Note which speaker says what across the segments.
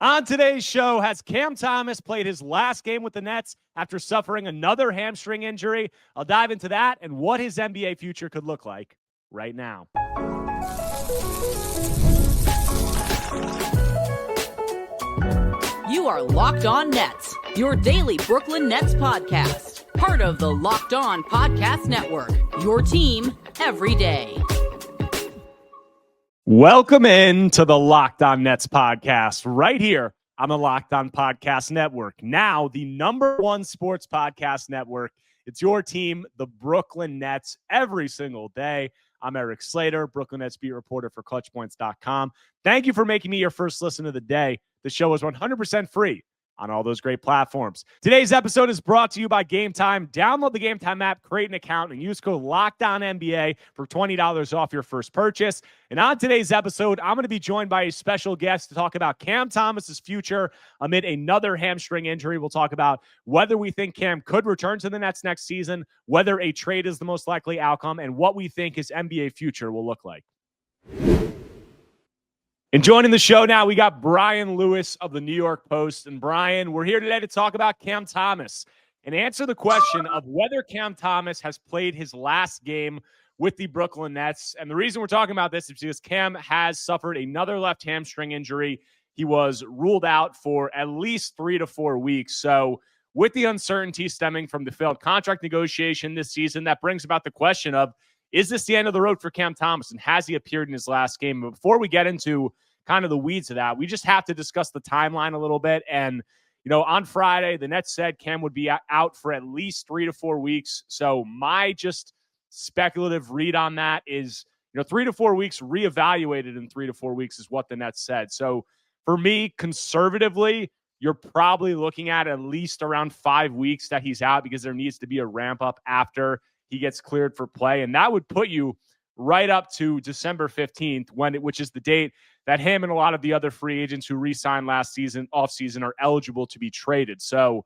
Speaker 1: On today's show, has Cam Thomas played his last game with the Nets after suffering another hamstring injury? I'll dive into that and what his NBA future could look like right now.
Speaker 2: You are Locked On Nets, your daily Brooklyn Nets podcast. Part of the Locked On Podcast Network, your team every day.
Speaker 1: Welcome in to the Locked On Nets podcast right here on the Locked On Podcast Network. Now, the #1 sports podcast network. It's your team, the Brooklyn Nets, every single day. I'm Erik Slater, Brooklyn Nets beat reporter for ClutchPoints.com. Thank you for making me your first listen of the day. The show is 100% free on all those great platforms. Today's episode is brought to you by Game Time. Download the Game Time app, create an account, and use code LOCKEDONNBA for $20 off your first purchase. And on today's episode, I'm going to be joined by a special guest to talk about Cam Thomas's future amid another hamstring injury. We'll talk about whether we think Cam could return to the Nets next season, whether a trade is the most likely outcome, and what we think his NBA future will look like. And joining the show now, we got Brian Lewis of the New York Post. And Brian, we're here today to talk about Cam Thomas and answer the question of whether Cam Thomas has played his last game with the Brooklyn Nets. And the reason we're talking about this is because Cam has suffered another left hamstring injury. He was ruled out for at least 3 to 4 weeks. So with the uncertainty stemming from the failed contract negotiation this season, that brings about the question of, is this the end of the road for Cam Thomas, and has he appeared in his last game? But before we get into kind of the weeds of that, we just have to discuss the timeline a little bit. And, you know, on Friday, the Nets said Cam would be out for at least 3 to 4 weeks. So my just speculative read on that is, 3 to 4 weeks, reevaluated in 3 to 4 weeks is what the Nets said. So for me, conservatively, you're probably looking at least around 5 weeks that he's out, because there needs to be a ramp up after he gets cleared for play. And that would put you right up to December 15th, which is the date that him and a lot of the other free agents who re-signed last season, offseason, are eligible to be traded. So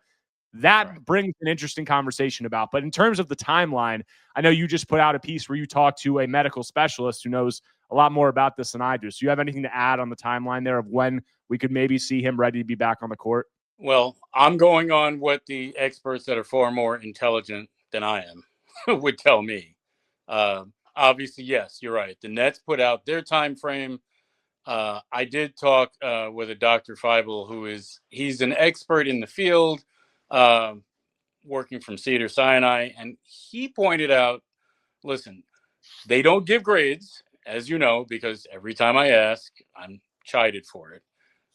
Speaker 1: that brings an interesting conversation about. But in terms of the timeline, I know you just put out a piece where you talked to a medical specialist who knows a lot more about this than I do. So you have anything to add on the timeline there of when we could maybe see him ready to be back on the court?
Speaker 3: Well, I'm going on what the experts that are far more intelligent than I am would tell me. Obviously, yes, you're right. The Nets put out their time frame. I did talk with a Dr. Feibel, he's an expert in the field, working from Cedars-Sinai, and he pointed out, listen, they don't give grades, as you know, because every time I ask, I'm chided for it.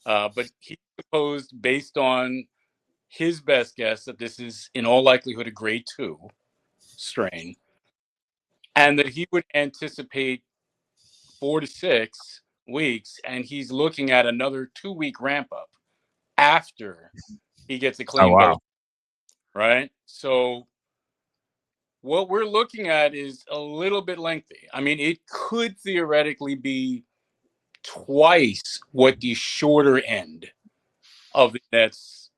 Speaker 3: But he proposed, based on his best guess, that this is in all likelihood a grade 2 strain, and that he would anticipate 4 to 6 weeks, and he's looking at another 2-week ramp up after he gets a clean bill. Right? So what we're looking at is a little bit lengthy. I mean, it could theoretically be twice what the shorter end of the Nets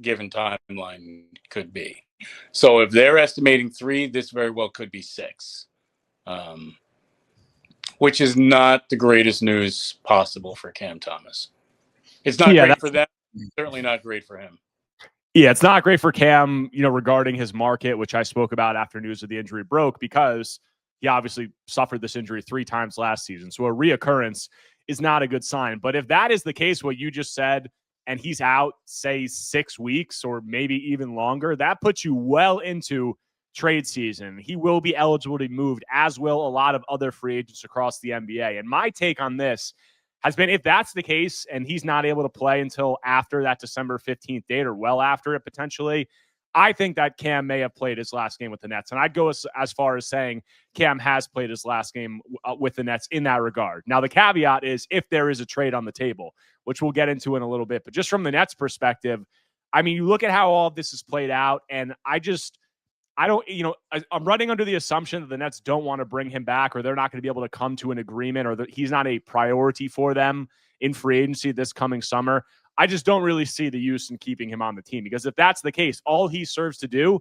Speaker 3: given timeline could be. So if they're estimating 3, this very well could be 6, which is not the greatest news possible for Cam Thomas. It's not great for them. Certainly not great for him.
Speaker 1: Yeah, it's not great for Cam, regarding his market, which I spoke about after news of the injury broke, because he obviously suffered this injury 3 times last season. So a reoccurrence is not a good sign. But if that is the case, what you just said, and he's out, say, 6 weeks or maybe even longer, that puts you well into trade season. He will be eligible to be moved, as will a lot of other free agents across the NBA. And my take on this has been, if that's the case and he's not able to play until after that December 15th date, or well after it potentially, I think that Cam may have played his last game with the Nets. And I'd go as far as saying Cam has played his last game with the Nets in that regard. Now, the caveat is if there is a trade on the table, which we'll get into in a little bit. But just from the Nets perspective, I mean, you look at how all of this is played out, and I'm running under the assumption that the Nets don't want to bring him back, or they're not going to be able to come to an agreement, or that he's not a priority for them in free agency this coming summer. I just don't really see the use in keeping him on the team, because if that's the case, all he serves to do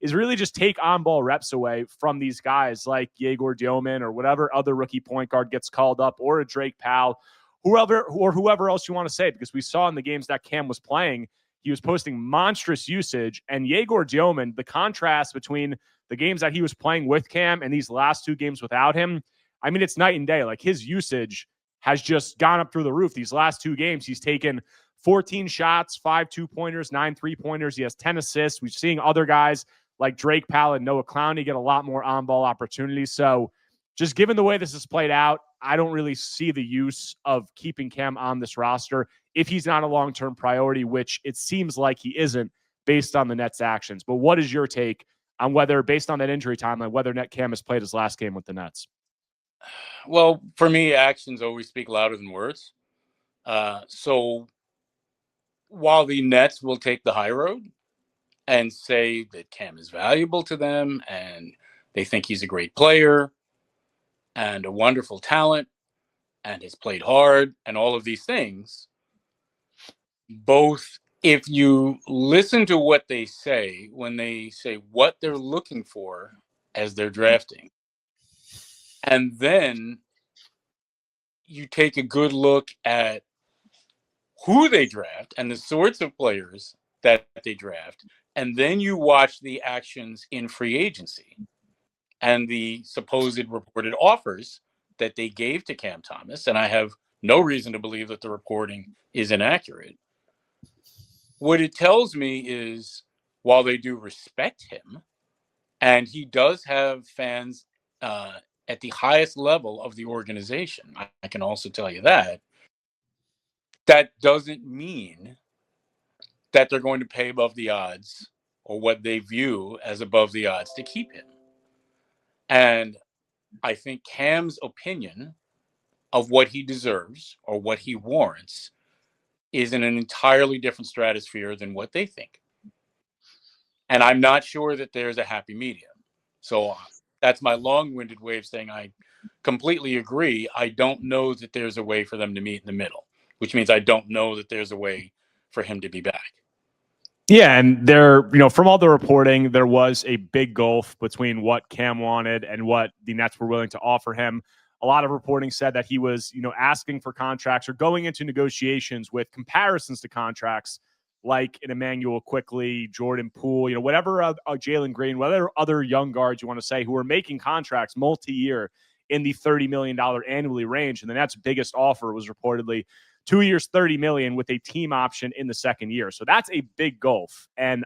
Speaker 1: is really just take on-ball reps away from these guys like Yegor Dioman or whatever other rookie point guard gets called up, or a Drake Powell, whoever else you want to say, because we saw in the games that Cam was playing, he was posting monstrous usage. And Yegor Dioman, the contrast between the games that he was playing with Cam and these last 2 games without him, I mean, it's night and day. Like, his usage has just gone up through the roof. These last 2 games, he's taken 14 shots, 5 2-pointers, 9 3-pointers. He has 10 assists. We're seeing other guys like Drake Powell and Noah Clowney get a lot more on-ball opportunities. So just given the way this is played out, I don't really see the use of keeping Cam on this roster if he's not a long-term priority, which it seems like he isn't based on the Nets' actions. But what is your take on whether, based on that injury timeline, whether Cam has played his last game with the Nets?
Speaker 3: Well, for me, actions always speak louder than words. So while the Nets will take the high road and say that Cam is valuable to them and they think he's a great player and a wonderful talent and has played hard and all of these things, both, if you listen to what they say when they say what they're looking for as they're drafting, and then you take a good look at who they draft and the sorts of players that they draft, and then you watch the actions in free agency and the supposed reported offers that they gave to Cam Thomas, and I have no reason to believe that the reporting is inaccurate. What it tells me is, while they do respect him, and he does have fans at the highest level of the organization, I can also tell you that, that doesn't mean that they're going to pay above the odds or what they view as above the odds to keep him. And I think Cam's opinion of what he deserves or what he warrants is in an entirely different stratosphere than what they think. And I'm not sure that there's a happy medium. So that's my long-winded way of saying I completely agree. I don't know that there's a way for them to meet in the middle, which means I don't know that there's a way for him to be back.
Speaker 1: Yeah, and there, from all the reporting, there was a big gulf between what Cam wanted and what the Nets were willing to offer him. A lot of reporting said that he was, asking for contracts or going into negotiations with comparisons to contracts like an Emmanuel Quickly, Jordan Poole, whatever, Jalen Green, whatever other young guards you want to say who are making contracts multi-year in the $30 million annually range. And the Nets' biggest offer was reportedly 2 years, $30 million with a team option in the second year. So that's a big gulf. And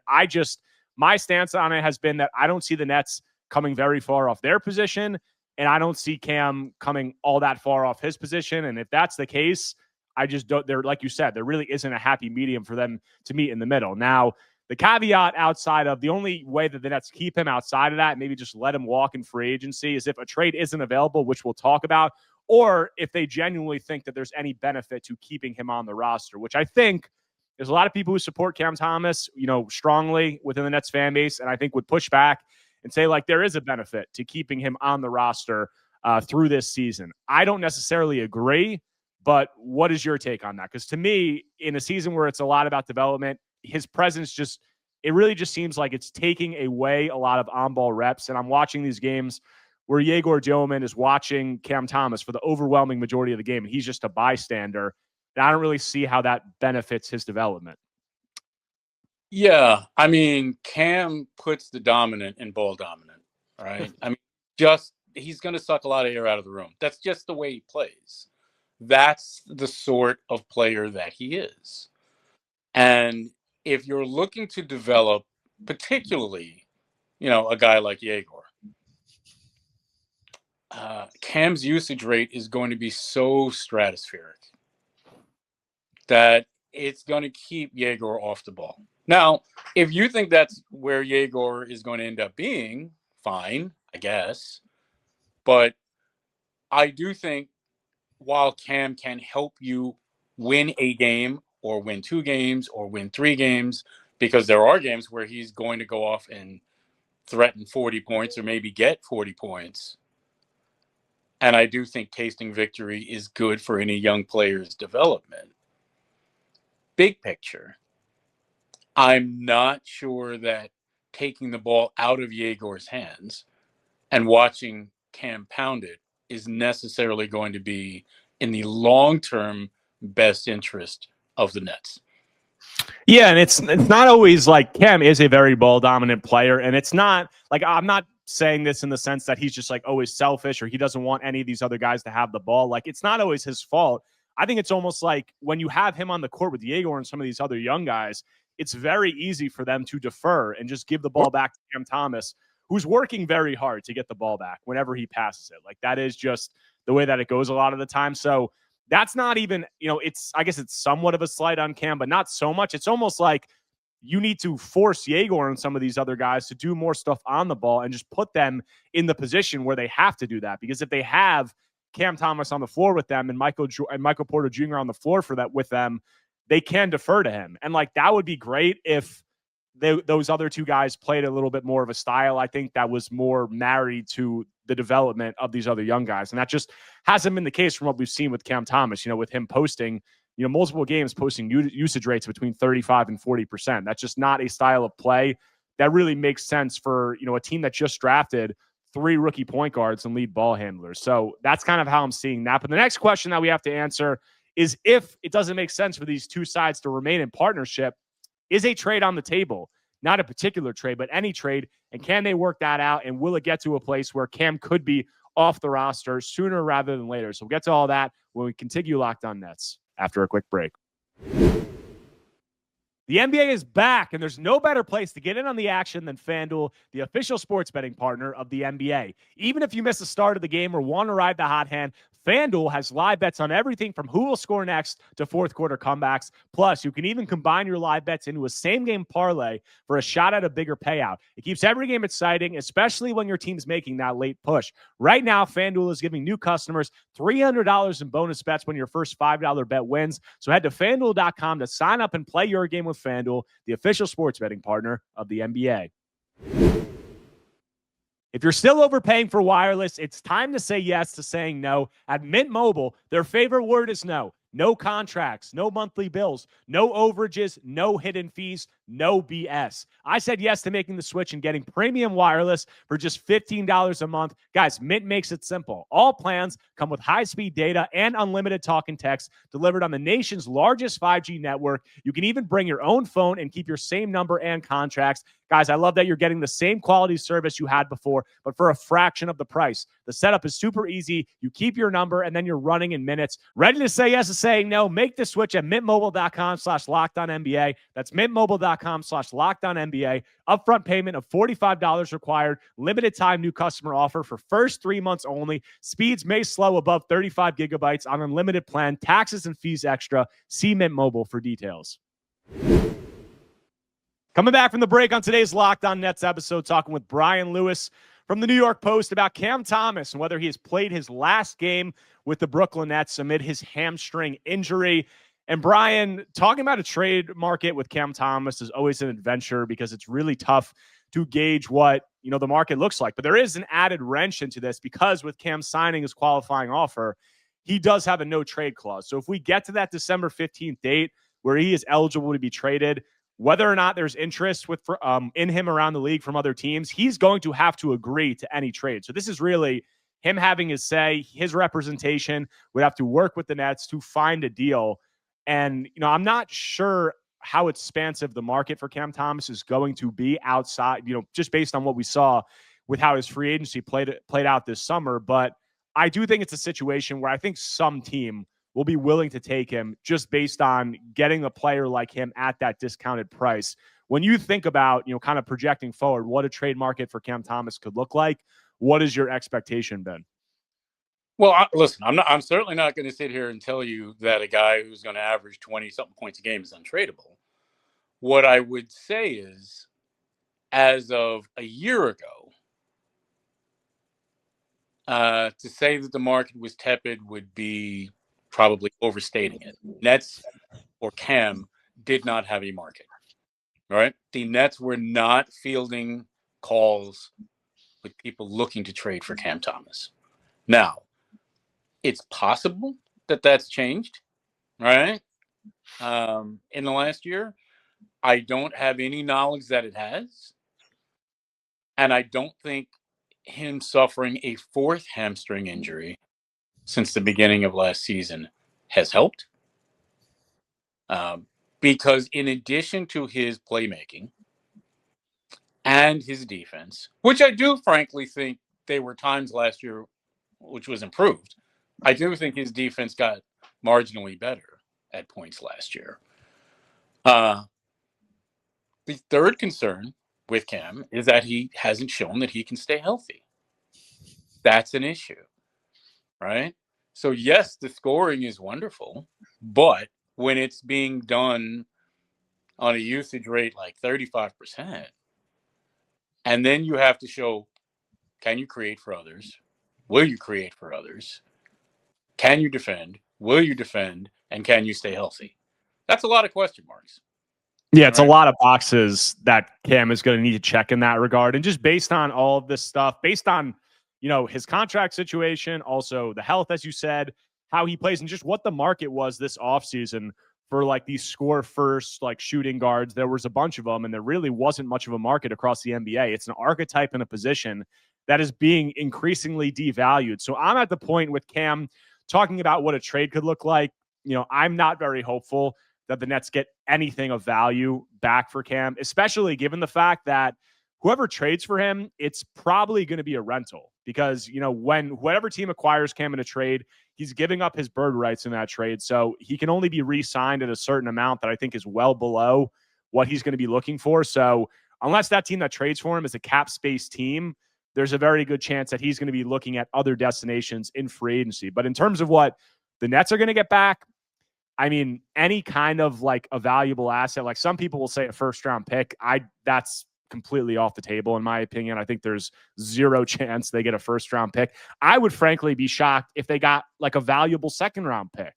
Speaker 1: my stance on it has been that I don't see the Nets coming very far off their position, and I don't see Cam coming all that far off his position. And if that's the case, I just don't, like you said, there really isn't a happy medium for them to meet in the middle. Now, the caveat outside of the only way that the Nets keep him outside of that, maybe just let him walk in free agency, is if a trade isn't available, which we'll talk about, or if they genuinely think that there's any benefit to keeping him on the roster, which I think there's a lot of people who support Cam Thomas, strongly within the Nets fan base, and I think would push back and say, like, there is a benefit to keeping him on the roster through this season. I don't necessarily agree, but what is your take on that? Because to me, in a season where it's a lot about development, his presence it really just seems like it's taking away a lot of on-ball reps. And I'm watching these games where Yegor Dioman is watching Cam Thomas for the overwhelming majority of the game, and he's just a bystander. And I don't really see how that benefits his development.
Speaker 3: Yeah, I mean, Cam puts the dominant in ball dominant, right? I mean, he's going to suck a lot of air out of the room. That's just the way he plays. That's the sort of player that he is. And if you're looking to develop, particularly, a guy like Yegor, Cam's usage rate is going to be so stratospheric that it's going to keep Yegor off the ball. Now, if you think that's where Yegor is going to end up being, fine, I guess. But I do think while Cam can help you win a game or win 2 games or win 3 games, because there are games where he's going to go off and threaten 40 points or maybe get 40 points. And I do think tasting victory is good for any young player's development. Big picture, I'm not sure that taking the ball out of Yegor's hands and watching Cam pound it is necessarily going to be in the long-term best interest of the Nets.
Speaker 1: Yeah, and it's not always like Cam is a very ball dominant player, and it's not like I'm not saying this in the sense that he's just like always selfish or he doesn't want any of these other guys to have the ball. Like it's not always his fault. I think it's almost like when you have him on the court with Diego and some of these other young guys, it's very easy for them to defer and just give the ball back to Cam Thomas, who's working very hard to get the ball back whenever he passes it. Like that is just the way that it goes a lot of the time. So that's not even, I guess it's somewhat of a slight on Cam, but not so much. It's almost like you need to force Yegor and some of these other guys to do more stuff on the ball and just put them in the position where they have to do that. Because if they have Cam Thomas on the floor with them and Michael Porter Jr. on the floor for that with them, they can defer to him. And like that would be great if those other two guys played a little bit more of a style. I think that was more married to the development of these other young guys. And that just hasn't been the case from what we've seen with Cam Thomas, with him posting, multiple games posting usage rates between 35 and 40%. That's just not a style of play that really makes sense for, a team that just drafted 3 rookie point guards and lead ball handlers. So that's kind of how I'm seeing that. But the next question that we have to answer is if it doesn't make sense for these two sides to remain in partnership, is a trade on the table? Not a particular trade, but any trade. And can they work that out? And will it get to a place where Cam could be off the roster sooner rather than later? So we'll get to all that when we continue Locked On Nets after a quick break. The NBA is back, and there's no better place to get in on the action than FanDuel, the official sports betting partner of the NBA. Even if you miss the start of the game or want to ride the hot hand, FanDuel has live bets on everything from who will score next to fourth quarter comebacks. Plus, you can even combine your live bets into a same-game parlay for a shot at a bigger payout. It keeps every game exciting, especially when your team's making that late push. Right now, FanDuel is giving new customers $300 in bonus bets when your first $5 bet wins. So head to FanDuel.com to sign up and play your game with FanDuel, the official sports betting partner of the NBA. If you're still overpaying for wireless, it's time to say yes to saying no. At Mint Mobile, their favorite word is no. No contracts, no monthly bills, no overages, no hidden fees, no BS. I said yes to making the switch and getting premium wireless for just $15 a month. Guys, Mint makes it simple. All plans come with high-speed data and unlimited talk and text delivered on the nation's largest 5G network. You can even bring your own phone and keep your same number and contracts. Guys, I love that you're getting the same quality service you had before, but for a fraction of the price. The setup is super easy. You keep your number, and then you're running in minutes. Ready to say yes to saying no? Make the switch at mintmobile.com/LockedOnNBA. That's mintmobile.com/LockedOnNBA. Upfront payment of $45 required. Limited time new customer offer for first 3 months only. Speeds may slow above 35 gigabytes on unlimited plan. Taxes and fees extra. See Mint Mobile for details. Coming back from the break on today's Locked On Nets episode, talking with Brian Lewis from the New York Post about Cam Thomas and whether he has played his last game with the Brooklyn Nets amid his hamstring injury. And Brian, talking about a trade market with Cam Thomas is always an adventure because it's really tough to gauge what, the market looks like. But there is an added wrench into this because with Cam signing his qualifying offer, he does have a no trade clause. So if we get to that December 15th date where he is eligible to be traded, whether or not there's interest in him around the league from other teams, he's going to have to agree to any trade. So this is really him having his say. His representation would have to work with the Nets to find a deal. And, I'm not sure how expansive the market for Cam Thomas is going to be outside, just based on what we saw with how his free agency played out this summer. But I do think it's a situation where I think some team will be willing to take him just based on getting a player like him at that discounted price. When you think about, kind of projecting forward what a trade market for Cam Thomas could look like, what is your expectation been?
Speaker 3: Well, listen, I'm certainly not going to sit here and tell you that a guy who's going to average 20-something points a game is untradeable. What I would say is, as of a year ago, to say that the market was tepid would be probably overstating it. Nets or Cam did not have a market, right? The Nets were not fielding calls with people looking to trade for Cam Thomas. Now, it's possible that that's changed, right? In the last year, I don't have any knowledge that it has. And I don't think him suffering a fourth hamstring injury since the beginning of last season has helped. Because in addition to his playmaking and his defense, which I do frankly think they were times last year which was improved, I do think his defense got marginally better at points last year. The third concern with Cam is that he hasn't shown that he can stay healthy. That's an issue, right? So yes, the scoring is wonderful, but when it's being done on a usage rate like 35%, and then you have to show, can you create for others? Will you create for others? Can you defend? Will you defend? And can you stay healthy? That's a lot of question marks.
Speaker 1: Yeah, it's a lot of boxes that Cam is going to need to check in that regard. And just based on all of this stuff, based on, his contract situation, also the health, as you said, how he plays, and just what the market was this offseason for like these score first, like shooting guards. There was a bunch of them, and there really wasn't much of a market across the NBA. It's an archetype and a position that is being increasingly devalued. So I'm at the point with Cam talking about what a trade could look like. I'm not very hopeful that the Nets get anything of value back for Cam, especially given the fact that whoever trades for him, it's probably going to be a rental because, when whatever team acquires Cam in a trade, he's giving up his bird rights in that trade. So he can only be re-signed at a certain amount that I think is well below what he's going to be looking for. So unless that team that trades for him is a cap space team, there's a very good chance that he's going to be looking at other destinations in free agency. But in terms of what the Nets are going to get back, I mean, any kind of like a valuable asset, like some people will say a first round pick, that's completely off the table. In my opinion, I think there's zero chance they get a first round pick. I would frankly be shocked if they got like a valuable second round pick.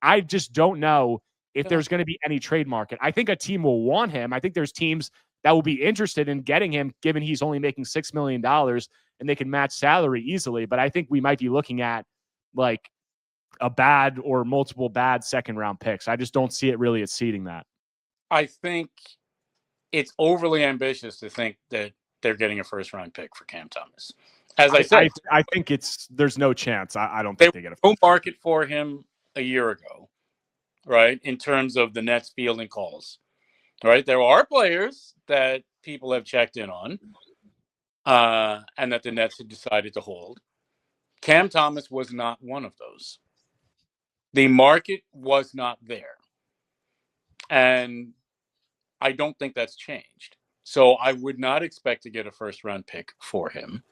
Speaker 1: I just don't know if there's going to be any trade market. I think a team will want him. I think there's teams that will be interested in getting him, given he's only making $6 million and they can match salary easily. But I think we might be looking at like a bad or multiple bad second round picks. I just don't see it really exceeding that.
Speaker 3: I think it's overly ambitious to think that they're getting a first round pick for Cam Thomas. As I said,
Speaker 1: I think there's no chance. I don't think they get a
Speaker 3: no market for him a year ago, right? In terms of the Nets fielding calls, right? There are players that people have checked in on and that the Nets had decided to hold. Cam Thomas was not one of those. The market was not there. And I don't think that's changed. So I would not expect to get a first round pick for him.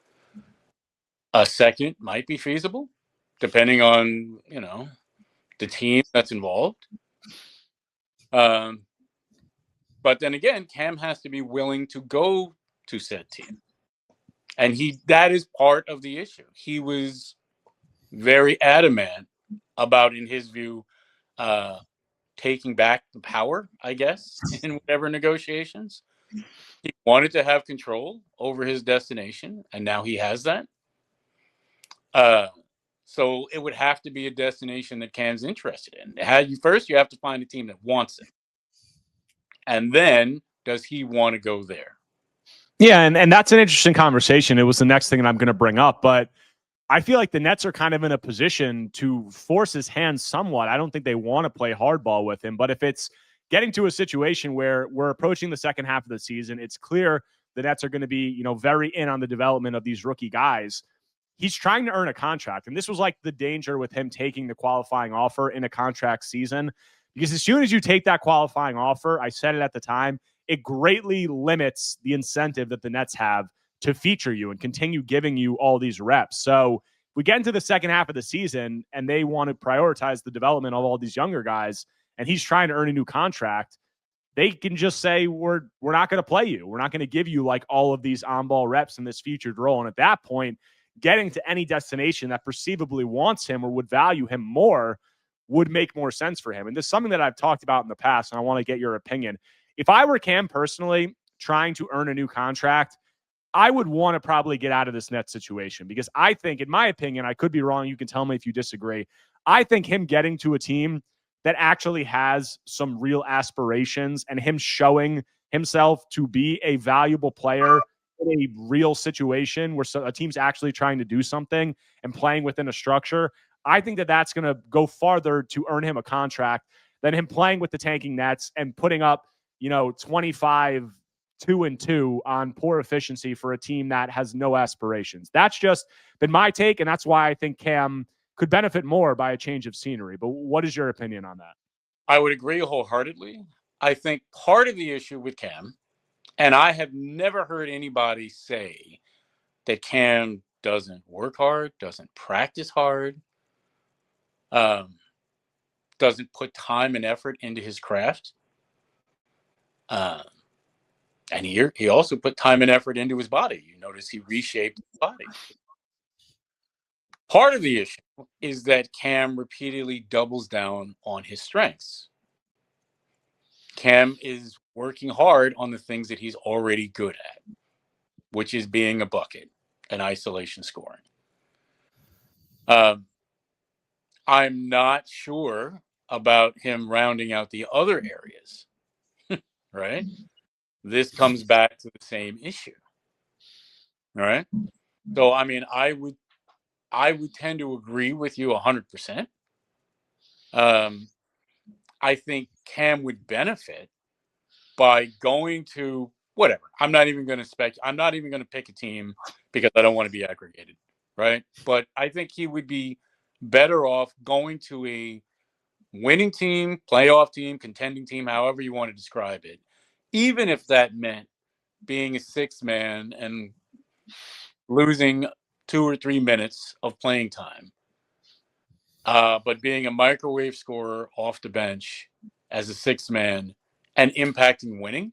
Speaker 3: A second might be feasible, depending on, the team that's involved. But then again, Cam has to be willing to go to said team. And that is part of the issue. He was very adamant about, in his view, taking back the power, I guess, in whatever negotiations. He wanted to have control over his destination, and now he has that. So it would have to be a destination that Cam's interested in. First, you have to find a team that wants it. And then, does he want to go there?
Speaker 1: Yeah, and that's an interesting conversation. It was the next thing that I'm going to bring up, but I feel like the Nets are kind of in a position to force his hand somewhat. I don't think they want to play hardball with him, but if it's getting to a situation where we're approaching the second half of the season, it's clear the Nets are going to be, very in on the development of these rookie guys. He's trying to earn a contract, and this was like the danger with him taking the qualifying offer in a contract season, because as soon as you take that qualifying offer, I said it at the time, it greatly limits the incentive that the Nets have to feature you and continue giving you all these reps. So we get into the second half of the season and they want to prioritize the development of all these younger guys, and he's trying to earn a new contract. They can just say, we're not going to play you. We're not going to give you like all of these on-ball reps in this featured role. And at that point, getting to any destination that perceivably wants him or would value him more would make more sense for him. And this is something that I've talked about in the past, and I want to get your opinion. If I were Cam personally trying to earn a new contract, I would want to probably get out of this Nets situation, because I think, in my opinion, I could be wrong. You can tell me if you disagree. I think him getting to a team that actually has some real aspirations and him showing himself to be a valuable player in a real situation where a team's actually trying to do something and playing within a structure, I think that that's going to go farther to earn him a contract than him playing with the tanking Nets and putting up, 25 2-2 on poor efficiency for a team that has no aspirations. That's just been my take, and that's why I think Cam could benefit more by a change of scenery. But what is your opinion on that?
Speaker 3: I would agree wholeheartedly. I think part of the issue with Cam, and I have never heard anybody say that Cam doesn't work hard, doesn't practice hard, doesn't put time and effort into his craft. And he also put time and effort into his body. You notice he reshaped his body. Part of the issue is that Cam repeatedly doubles down on his strengths. Cam is working hard on the things that he's already good at, which is being a bucket and isolation scoring. I'm not sure about him rounding out the other areas, right? This comes back to the same issue. All right. So, I mean, I would tend to agree with you 100%. I think Cam would benefit by going to whatever. I'm not even going to pick a team because I don't want to be aggregated, right? But I think he would be better off going to a winning team, playoff team, contending team, however you want to describe it, even if that meant being a sixth man and losing 2 or 3 minutes of playing time. But being a microwave scorer off the bench as a sixth man and impacting winning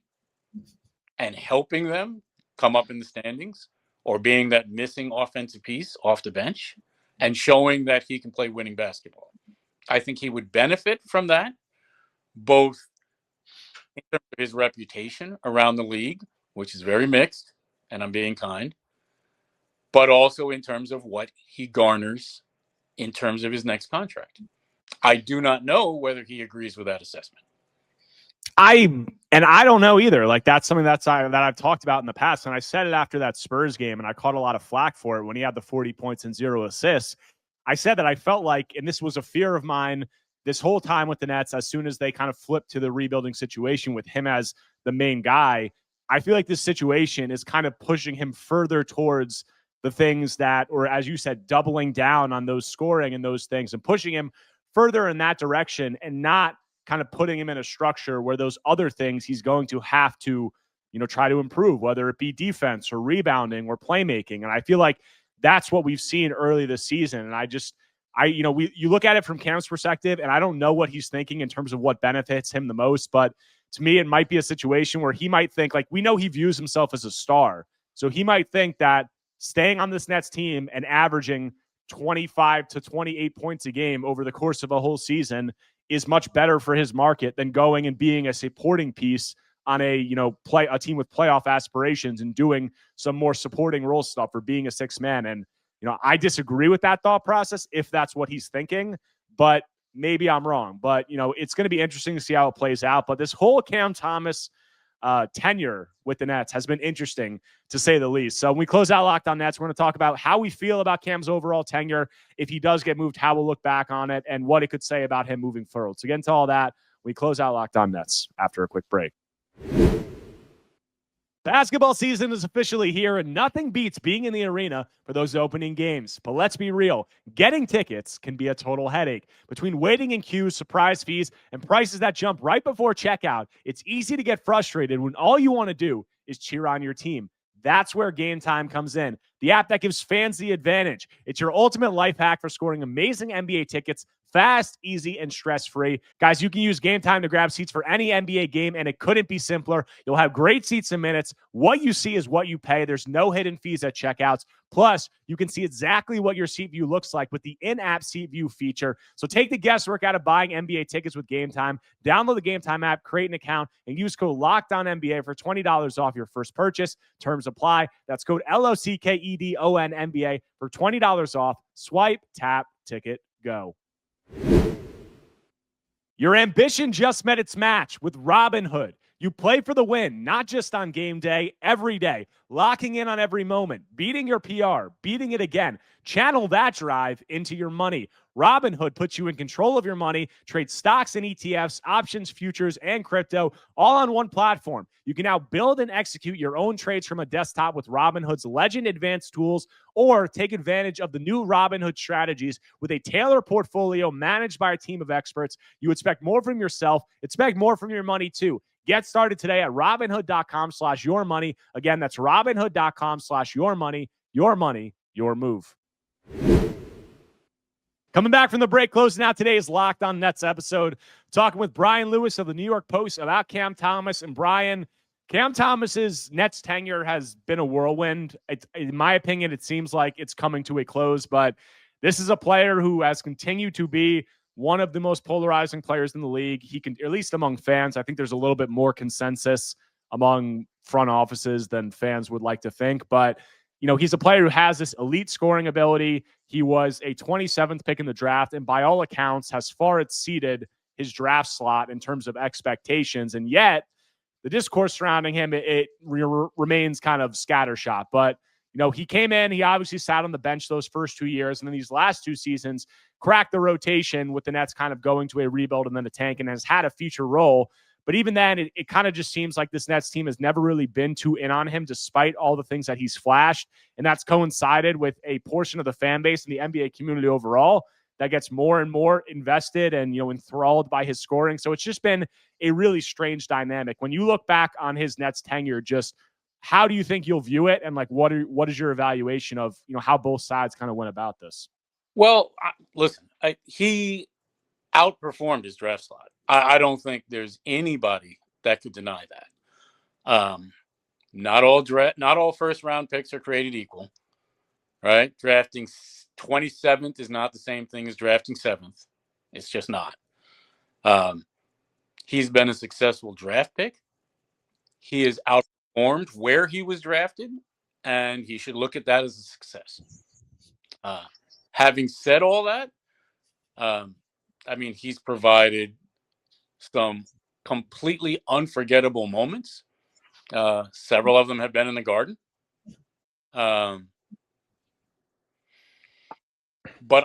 Speaker 3: and helping them come up in the standings, or being that missing offensive piece off the bench and showing that he can play winning basketball. I think he would benefit from that, both in terms of his reputation around the league, which is very mixed, and I'm being kind, but also in terms of what he garners in terms of his next contract. I do not know whether he agrees with that assessment.
Speaker 1: I don't know either. Like, that's something that I've talked about in the past. And I said it after that Spurs game, and I caught a lot of flack for it when he had the 40 points and 0 assists. I said that I felt like, and this was a fear of mine this whole time with the Nets, as soon as they kind of flipped to the rebuilding situation with him as the main guy, I feel like this situation is kind of pushing him further towards the things that, or as you said, doubling down on those scoring and those things and pushing him further in that direction, and not kind of putting him in a structure where those other things he's going to have to, try to improve, whether it be defense or rebounding or playmaking. And I feel like that's what we've seen early this season. And you look at it from Cam's perspective, and I don't know what he's thinking in terms of what benefits him the most, but to me, it might be a situation where he might think, like, we know he views himself as a star. So he might think that staying on this Nets team and averaging 25 to 28 points a game over the course of a whole season is much better for his market than going and being a supporting piece on a team with playoff aspirations and doing some more supporting role stuff or being a sixth man. And I disagree with that thought process if that's what he's thinking, but maybe I'm wrong. But it's going to be interesting to see how it plays out. But this whole Cam Thomas tenure with the Nets has been interesting, to say the least. So when we close out Locked On Nets, we're going to talk about how we feel about Cam's overall tenure. If he does get moved, how we'll look back on it and what it could say about him moving forward. So get into all that. We close out Locked On Nets after a quick break. Basketball season is officially here, and nothing beats being in the arena for those opening games. But let's be real, getting tickets can be a total headache. Between waiting in queues, surprise fees, and prices that jump right before checkout, it's easy to get frustrated when all you want to do is cheer on your team. That's where Game Time comes in, the app that gives fans the advantage. It's your ultimate life hack for scoring amazing NBA tickets fast, easy, and stress-free. Guys, you can use Game Time to grab seats for any NBA game, and it couldn't be simpler. You'll have great seats in minutes. What you see is what you pay. There's no hidden fees at checkouts. Plus, you can see exactly what your seat view looks like with the in-app seat view feature. So take the guesswork out of buying NBA tickets with Game Time. Download the Game Time app, create an account, and use code LOCKEDONNBA for $20 off your first purchase. Terms apply. That's code LOCKEDONNBA for $20 off. Swipe, tap, ticket, go. Your ambition just met its match with Robinhood. You play for the win, not just on game day, every day, locking in on every moment, beating your PR, beating it again. Channel that drive into your money. Robinhood puts you in control of your money, trade stocks and ETFs, options, futures, and crypto, all on one platform. You can now build and execute your own trades from a desktop with Robinhood's Legend Advanced tools, or take advantage of the new Robinhood Strategies with a tailored portfolio managed by a team of experts. You expect more from yourself, expect more from your money too. Get started today at Robinhood.com/yourmoney. Again, that's Robinhood.com/yourmoney. Your money, your move. Coming back from the break, closing out today's Locked On Nets episode, talking with Brian Lewis of the New York Post about Cam Thomas. And Brian, Cam Thomas's Nets tenure has been a whirlwind. In my opinion, it seems like it's coming to a close, but this is a player who has continued to be one of the most polarizing players in the league. He can, at least among fans, I think there's a little bit more consensus among front offices than fans would like to think. But, you know, he's a player who has this elite scoring ability. He was a 27th pick in the draft, and by all accounts has far exceeded his draft slot in terms of expectations. And yet, the discourse surrounding him, it remains kind of scattershot. But, you know, he came in, he obviously sat on the bench those first 2 years, and then these last 2 seasons cracked the rotation with the Nets kind of going to a rebuild and then a tank, and has had a feature role. But even then, it kind of just seems like this Nets team has never really been too in on him, despite all the things that he's flashed. And that's coincided with a portion of the fan base and the NBA community overall that gets more and more invested and, you know, enthralled by his scoring. So it's just been a really strange dynamic. When you look back on his Nets tenure, just how do you think you'll view it? And like, what is your evaluation of, you know, how both sides kind of went about this?
Speaker 3: Well, listen, he outperformed his draft slot. I don't think there's anybody that could deny that. Not all first round picks are created equal, right? Drafting 27th is not the same thing as drafting 7th. It's just not. He's been a successful draft pick. He has outperformed where he was drafted, and he should look at that as a success. Having said all that, I mean, he's provided some completely unforgettable moments. Several of them have been in the Garden. But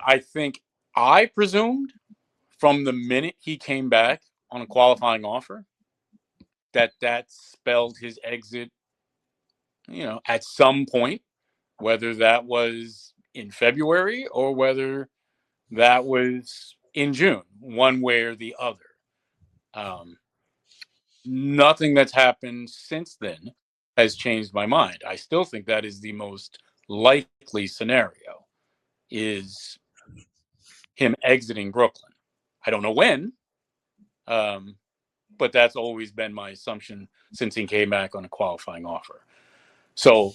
Speaker 3: I think I presumed from the minute he came back on a qualifying offer that spelled his exit, you know, at some point, whether that was in February or whether that was in June, one way or the other. Nothing that's happened since then has changed my mind. I still think that is the most likely scenario, is him exiting Brooklyn. I don't know when, but that's always been my assumption since he came back on a qualifying offer. So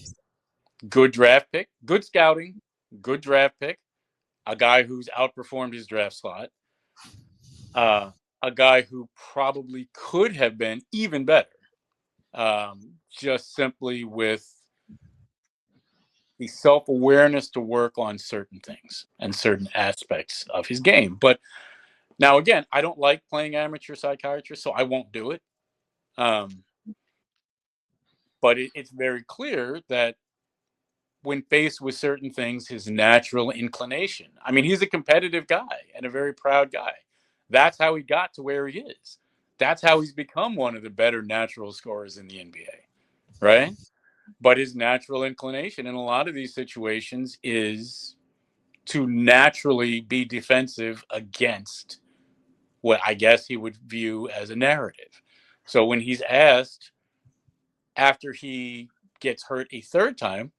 Speaker 3: good draft pick, good scouting, good draft pick, a guy who's outperformed his draft slot, a guy who probably could have been even better, just simply with the self-awareness to work on certain things and certain aspects of his game. But now, again, I don't like playing amateur psychiatrist, so I won't do it. But it's very clear that when faced with certain things, his natural inclination, I mean, he's a competitive guy and a very proud guy. That's how he got to where he is. That's how he's become one of the better natural scorers in the NBA, right? But his natural inclination in a lot of these situations is to naturally be defensive against what I guess he would view as a narrative. So when he's asked after he gets hurt a third time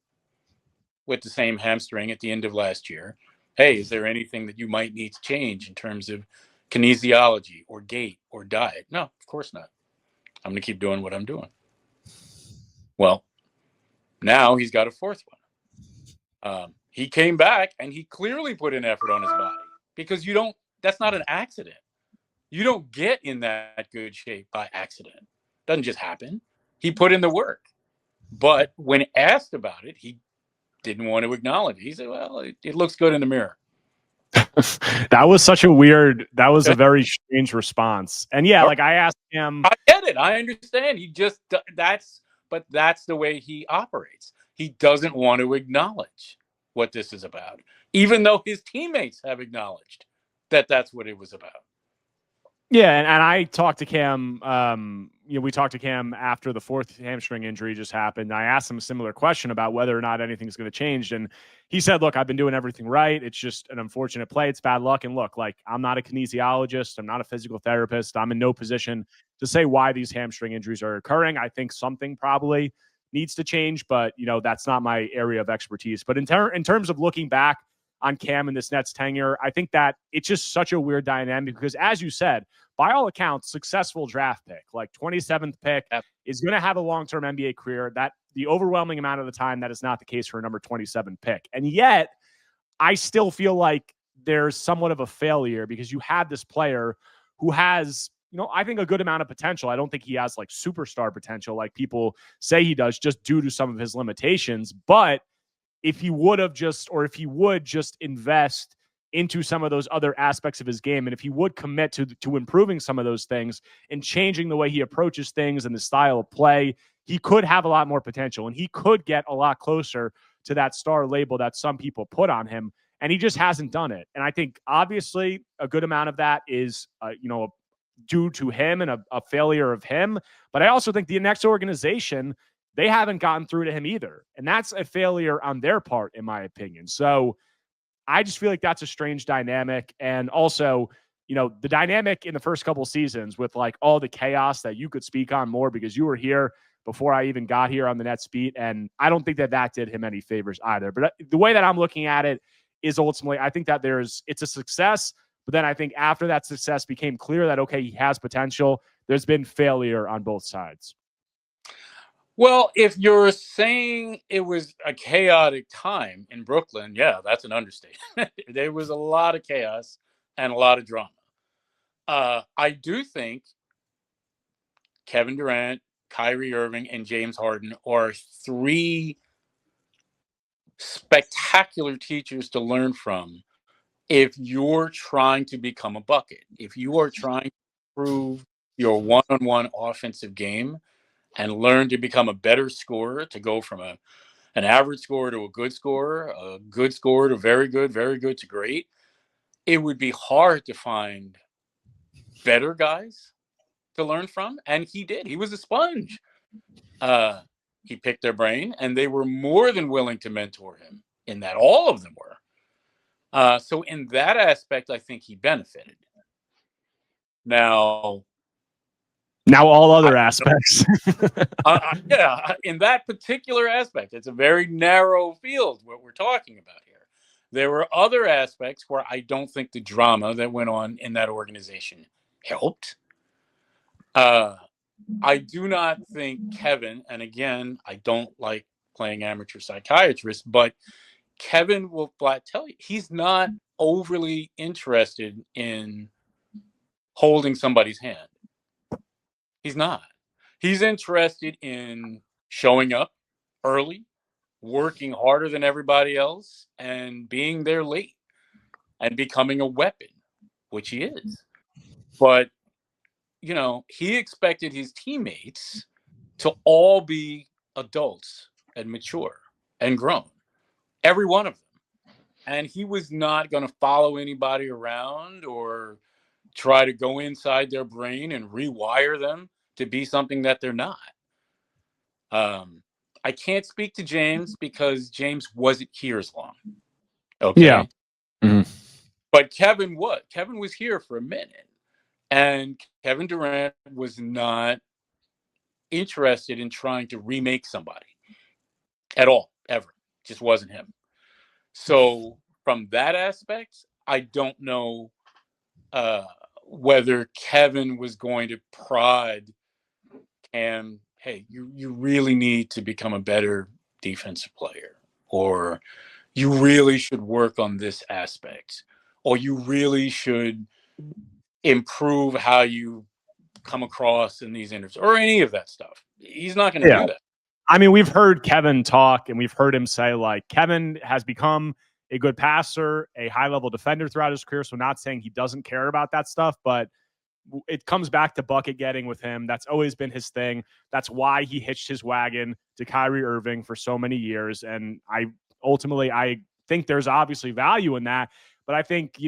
Speaker 3: with the same hamstring at the end of last year, hey, is there anything that you might need to change in terms of kinesiology or gait or diet? No, of course not. I'm going to keep doing what I'm doing. Well, now he's got a fourth one. He came back and he clearly put in effort on his body, because that's not an accident. You don't get in that good shape by accident. It doesn't just happen. He put in the work. But when asked about it, he didn't want to acknowledge it. He said, well, it looks good in the mirror.
Speaker 1: That was a very strange response. And yeah, like I asked him.
Speaker 3: I get it. I understand. But that's the way he operates. He doesn't want to acknowledge what this is about, even though his teammates have acknowledged that that's what it was about.
Speaker 1: Yeah, and I talked to Cam. We talked to Cam after the fourth hamstring injury just happened. I asked him a similar question about whether or not anything's going to change, and he said, "Look, I've been doing everything right. It's just an unfortunate play. It's bad luck. And look, like I'm not a kinesiologist. I'm not a physical therapist. I'm in no position to say why these hamstring injuries are occurring. I think something probably needs to change, but that's not my area of expertise. But in terms of looking back on Cam and this Nets tenure, I think that it's just such a weird dynamic because, as you said, by all accounts, successful draft pick, like 27th pick, is going to have a long-term NBA career. That the overwhelming amount of the time, that is not the case for a number 27 pick. And yet, I still feel like there's somewhat of a failure because you have this player who has, I think a good amount of potential. I don't think he has like superstar potential like people say he does just due to some of his limitations. But if he would just invest into some of those other aspects of his game, and if he would commit to improving some of those things and changing the way he approaches things and the style of play, he could have a lot more potential and he could get a lot closer to that star label that some people put on him. And he just hasn't done it. And I think obviously a good amount of that is, due to him and a failure of him. But I also think the next organization, they haven't gotten through to him either. And that's a failure on their part, in my opinion. So I just feel like that's a strange dynamic. And also, the dynamic in the first couple seasons with like all the chaos that you could speak on more because you were here before I even got here on the Nets beat. And I don't think that did him any favors either. But the way that I'm looking at it is ultimately, I think that it's a success. But then I think after that success became clear that, okay, he has potential, there's been failure on both sides.
Speaker 3: Well, if you're saying it was a chaotic time in Brooklyn, yeah, that's an understatement. There was a lot of chaos and a lot of drama. I do think Kevin Durant, Kyrie Irving, and James Harden are three spectacular teachers to learn from if you're trying to become a bucket. If you are trying to improve your one-on-one offensive game and learn to become a better scorer, to go from an average scorer to a good scorer to very good to great, it would be hard to find better guys to learn from. And he did. He was a sponge. He picked their brain, and they were more than willing to mentor him in that. All of them were. So in that aspect, I think he benefited. Now all other aspects. Yeah, in that particular aspect, it's a very narrow field what we're talking about here. There were other aspects where I don't think the drama that went on in that organization helped. I do not think Kevin, and again, I don't like playing amateur psychiatrist, but Kevin will flat tell you he's not overly interested in holding somebody's hand. He's not. He's interested in showing up early, working harder than everybody else, and being there late and becoming a weapon, which he is. But, he expected his teammates to all be adults and mature and grown, every one of them. And he was not going to follow anybody around or try to go inside their brain and rewire them to be something that they're not. I can't speak to James because James wasn't here as long. Okay.
Speaker 1: Yeah. Mm-hmm.
Speaker 3: But Kevin was here for a minute. And Kevin Durant was not interested in trying to remake somebody at all, ever. Just wasn't him. So from that aspect, I don't know whether Kevin was going to prod Cam, hey, you really need to become a better defensive player, or you really should work on this aspect, or you really should improve how you come across in these interviews, or any of that stuff. He's not going to do that.
Speaker 1: I mean, we've heard Kevin talk and we've heard him say, like, Kevin has become a good passer, a high-level defender throughout his career. So not saying he doesn't care about that stuff, but it comes back to bucket getting with him. That's always been his thing. That's why he hitched his wagon to Kyrie Irving for so many years. And I think there's obviously value in that. But I think,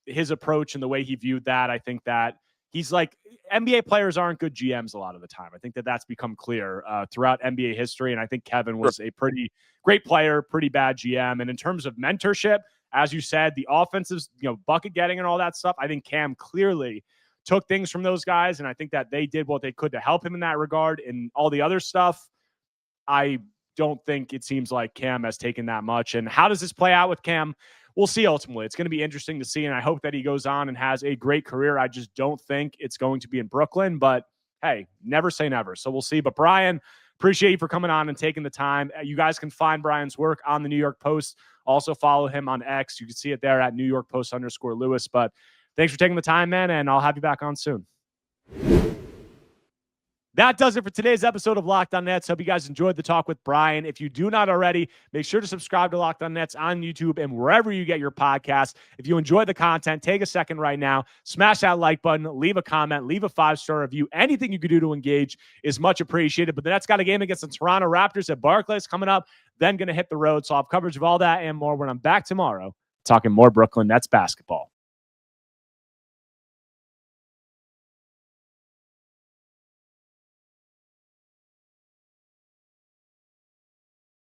Speaker 1: his approach and the way he viewed that, I think that he's like, NBA players aren't good GMs a lot of the time. I think that that's become clear throughout NBA history. And I think Kevin was a pretty great player, pretty bad GM. And in terms of mentorship, as you said, the offensive, bucket getting and all that stuff, I think Cam clearly took things from those guys. And I think that they did what they could to help him in that regard. And all the other stuff, I don't think it seems like Cam has taken that much. And how does this play out with Cam? We'll see ultimately. It's going to be interesting to see, and I hope that he goes on and has a great career. I just don't think it's going to be in Brooklyn, but hey, never say never. So we'll see. But Brian, appreciate you for coming on and taking the time. You guys can find Brian's work on the New York Post. Also follow him on X. You can see it there at New York Post_Lewis. But thanks for taking the time, man, and I'll have you back on soon. That does it for today's episode of Locked On Nets. Hope you guys enjoyed the talk with Brian. If you do not already, make sure to subscribe to Locked On Nets on YouTube and wherever you get your podcasts. If you enjoy the content, take a second right now, smash that like button, leave a comment, leave a 5-star review. Anything you can do to engage is much appreciated. But the Nets got a game against the Toronto Raptors at Barclays coming up, then going to hit the road. So I'll have coverage of all that and more when I'm back tomorrow talking more Brooklyn Nets basketball.